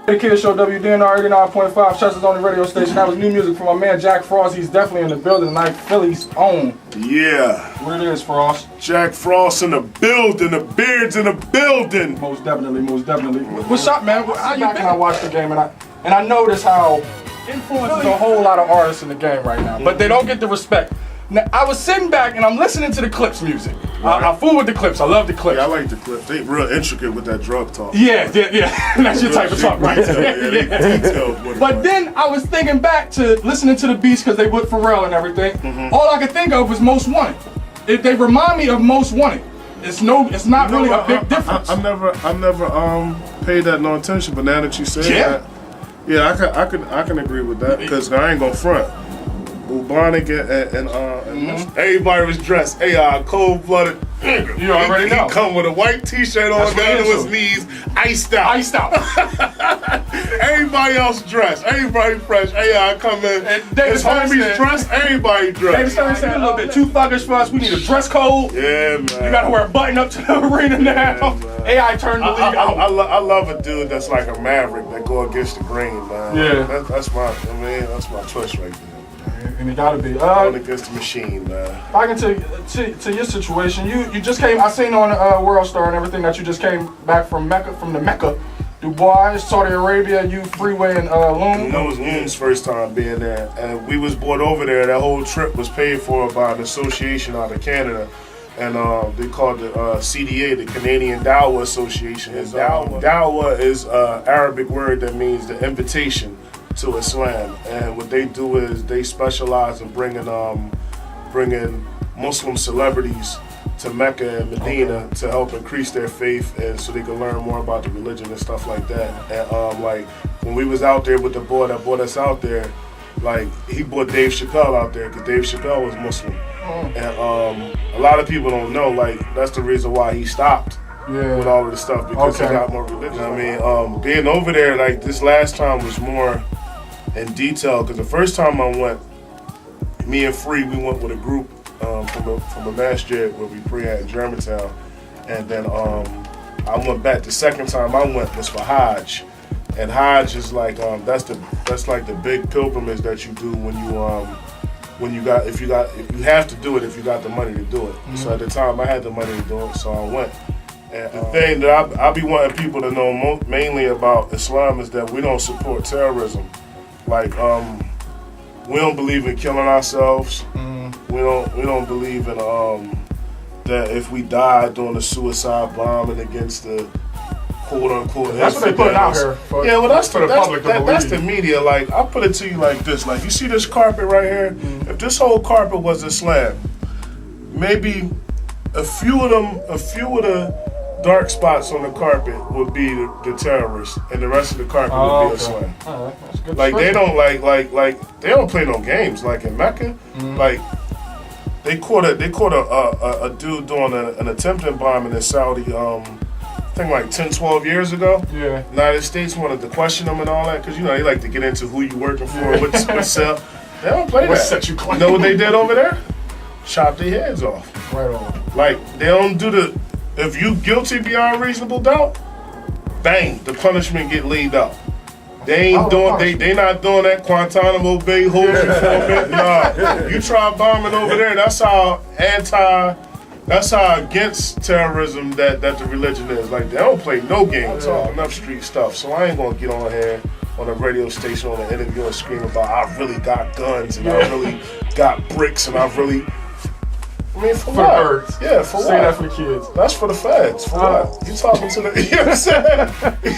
Hey Kid Show, WDNR 89.5, Chester's only radio station. That was new music from my man Jakk Frost. He's definitely in the building tonight. Philly's own. Yeah. What it is, Frost? Jakk Frost in the building. The beard's in the building. Most definitely, most definitely. What's up, man? How you been? I watched the game and I noticed how influences a whole lot of artists in the game right now, but they don't get the respect. Now, I was sitting back and I'm listening to the Clips music. Right. I fool with the Clips. I love the Clips. Yeah, I like the Clips. They real intricate with that drug talk. Yeah. That's your type of talk, right? Detailed. But then I was thinking back to listening to the beats because they with Pharrell and everything. All I could think of was Most Wanted. They remind me of Most Wanted. It's not really a big difference. I never paid that no attention, but now that you say that, yeah, I can agree with that because I ain't gonna front. Bubonic and everybody was dressed. Cold-blooded. You already know. He come with a white T-shirt on down to his knees, iced out. Everybody else dressed. Everybody fresh. Come in. His homies dressed. Everybody dressed. They started saying a little bit too thuggish for us. We need a dress code. Yeah, man. You gotta wear a button up to the arena now. Man. AI turned the league out. I love a dude that's like a maverick that go against the grain, man. Yeah. That's my choice right there. And it gotta be. Going against the machine, man. Back into your situation, you just came. I seen on World Star and everything that you just came back from Mecca, from the Mecca, Dubai, Saudi Arabia. You Freeway and Loon. That was Loon's first time being there, and we was brought over there. That whole trip was paid for by an association out of Canada, and they called the CDA, the Canadian Dawah Association. And Dawah is an Arabic word that means the invitation to Islam, and what they do is they specialize in bringing Muslim celebrities to Mecca and Medina to help increase their faith, and so they can learn more about the religion and stuff like that. And like when we was out there with the boy that brought us out there, like he brought Dave Chappelle out there because Dave Chappelle was Muslim, and a lot of people don't know, like that's the reason why he stopped. With all of the stuff because he got more religion. I mean, being over there like this last time was more in detail because the first time I went, me and Free, we went with a group from a masjid where we pray at in Germantown, and then I went back. The second time I went was for Hajj, and Hajj is like that's like the big pilgrimage that you do when you have to do it if you got the money to do it. So at the time I had the money to do it, so I went. And the thing that I be wanting people to know mainly about Islam is that we don't support terrorism. Like we don't believe in killing ourselves. We don't believe in that if we die doing a suicide bombing against the quote unquote. That's what they put out here. That's for the public. That's the media. Like I'll put it to you like this. Like you see this carpet right here. If this whole carpet was Islam, maybe a few of the dark spots on the carpet would be the terrorists, and the rest of the carpet would be Islam. That's good. Like they don't like they don't play no games. Like in Mecca, like they caught a dude doing an attempted bombing in Saudi. I think like 10, 12 years ago. Yeah. United States wanted to question them and all that because they like to get into who you working for, what cell. They don't play that. Set you You know what they did over there? Chop their heads off. Right on. Like they don't do the. If you guilty beyond reasonable doubt, bang, the punishment get laid out. They ain't they not doing that Guantanamo Bay hold you for a minute. Nah, you try bombing over there. That's how against terrorism that the religion is. Like they don't play no games. Enough street stuff. So I ain't gonna get on here on a radio station on an interview and scream about I really got guns and I really got bricks and I really. I mean, for what? The birds. Yeah, for Say what? that for the kids. That's for the feds. For what? You talking to the, you know what I'm saying?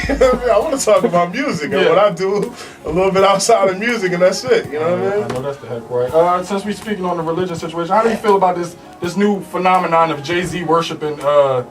You know what I mean? I want to talk about music and what I do a little bit outside of music and that's it. You know what I mean? I know that's the heck right. Since we speaking on the religious situation, how do you feel about this new phenomenon of Jay-Z worshiping the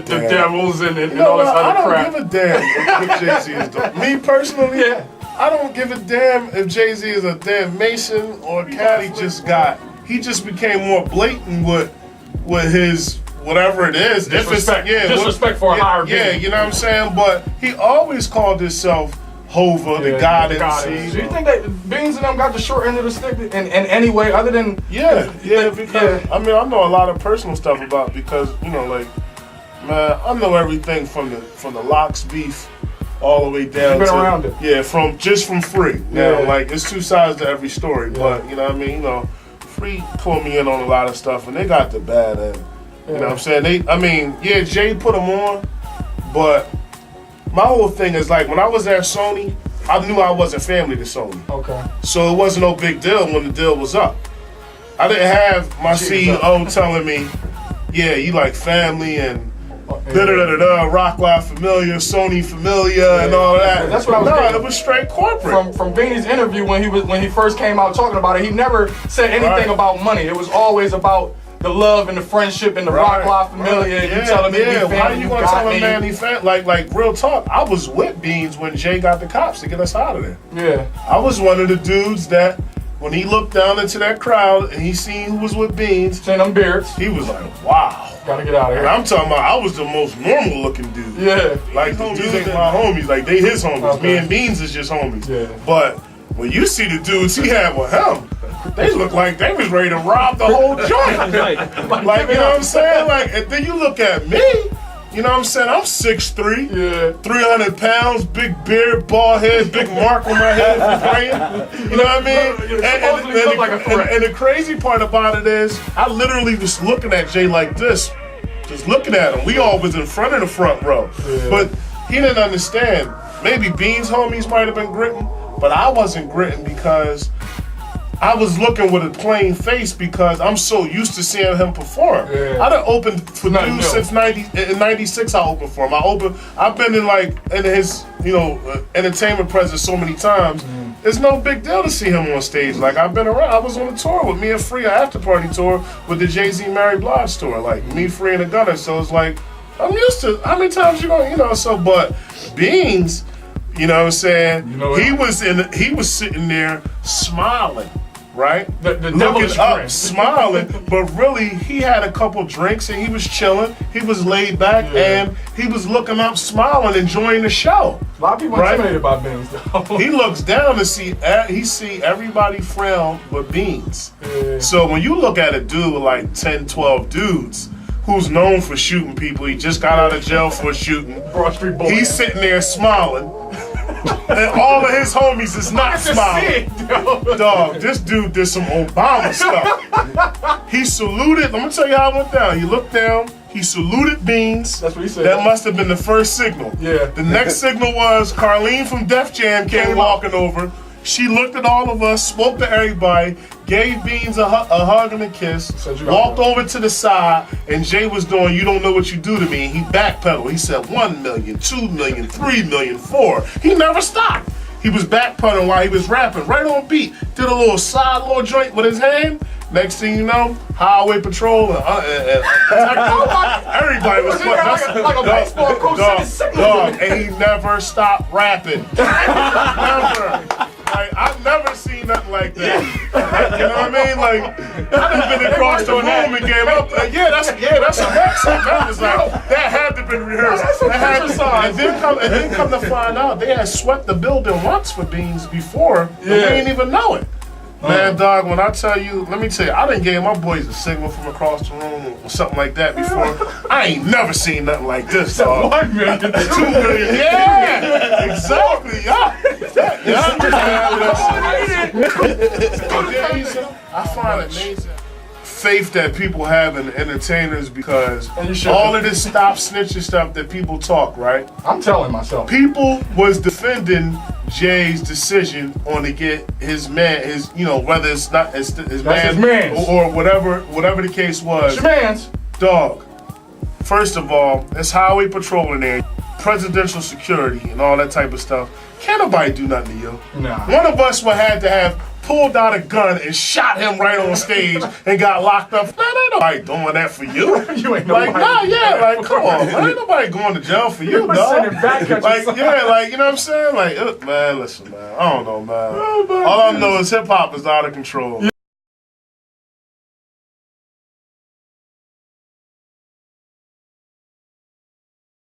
devils and all this other crap? I don't give a damn what Jay-Z is doing. Me personally, I don't give a damn if Jay-Z is a damn Mason or a cat he just became more blatant with his whatever it is. Disrespect for a higher being. Yeah, you know what I'm saying? But he always called himself Hova, the God MC. Do you think that Beans and them got the short end of the stick in any way other than... Because I mean, I know a lot of personal stuff about because, like, man, I know everything from the Locks beef all the way down been to around it. Yeah, from free. Now, Yeah. like it's two sides to every story, but you know what I mean. You know, free pulled me in on a lot of stuff, and they got the bad end. You know what I'm saying? Jay put them on, but my whole thing is like when I was at Sony, I knew I wasn't family to Sony. Okay. So it wasn't no big deal when the deal was up. I didn't have my CEO telling me, yeah, you like family and Rock Live Familiar, Sony Familiar, and all that. That's what I was getting. It was straight corporate. From Beanie's interview when he first came out talking about it, he never said anything about money. It was always about the love and the friendship and the Rock Live Familiar. And you telling me family, why you gonna tell a man he family? Like real talk, I was with Beans when Jay got the cops to get us out of there. Yeah. I was one of the dudes that when he looked down into that crowd and he seen who was with Beans, seeing them beards, he was like, wow. Gotta get out of here. And I'm talking about I was the most normal looking dude. Yeah. Like the dudes ain't my homies, like they his homies. Okay. Me and Beans is just homies. Yeah. But when you see the dudes he had with him, they look like they was ready to rob the whole joint. Like you know what I'm saying? Like, and then you look at me, you know what I'm saying? I'm 6'3", 300 pounds, big beard, bald head, big mark on my head for praying. You know what I mean? And the crazy part about it is, I literally was looking at Jay like this, just looking at him. We all was in front of the front row. Yeah. But he didn't understand. Maybe Beans' homies might have been gritting, but I wasn't gritting because I was looking with a plain face because I'm so used to seeing him perform. Yeah. I done opened for dudes since in '96. I opened for him. I've been in his entertainment presence so many times. It's no big deal to see him on stage. Like I've been around. I was on a tour with me and Free, an after party tour with the Jay-Z Mary Blige tour. Like me, Free, and the Gunner. So it's like I'm used to. How many times you gonna but Beans, you know what I'm saying? He was sitting there smiling. Right? Looking up, smiling, but really he had a couple drinks and he was chilling. He was laid back and he was looking up, smiling, enjoying the show. A lot of people are intimidated by Beans though. He looks down and see everybody frown with Beans. Yeah. So when you look at a dude with like 10, 12 dudes who's known for shooting people, he just got out of jail for shooting. Broad Street Boy. He's sitting there smiling. And all of his homies is not smiling. Dog, this dude did some Obama stuff. He saluted. I'm gonna tell you how it went down. He looked down. He saluted Beans. That's what he said. That must have been the first signal. Yeah. The next signal was Carlene from Def Jam came walking over. She looked at all of us, spoke to everybody, gave Beans a hug and a kiss, walked over to the side, and Jay was doing, you don't know what you do to me. He backpedaled. He said 1 million, 2 million, 3 million, 4. He never stopped. He was backpedaling while he was rapping, right on beat. Did a little joint with his hand. Next thing you know, Highway Patrol and everybody was like a baseball coach. Dog, and he never stopped rapping. Never. Like, I've never seen nothing like that. Like, you know what I mean? Like, I done been across the room and gave up. That's a mess. That was like, that had to be rehearsed. And then come to find out, they had swept the building once for Beans before, and we didn't even know it. Man, dog, when I tell you, let me tell you, I done gave my boys a signal from across the room or something like that before. I ain't never seen nothing like this, dog. 1 million, 2 million. Yeah, exactly. I find it amazing faith that people have in entertainers because all of this stop snitching stuff that people talk, right? I'm telling myself. People was defending Jay's decision on to get his man, whether it's not his man or whatever the case was. It's your man's. Dog. First of all, it's highway patrol in there, presidential security and all that type of stuff. Can't nobody do nothing to you. Nah. One of us would have to have pulled out a gun and shot him right on stage and got locked up. Man, ain't nobody doing that for you. You ain't nobody. Come on, man. Ain't nobody going to jail for you, dog. You know what I'm saying? Man, listen, man. I don't know, man. All I know is hip hop is out of control.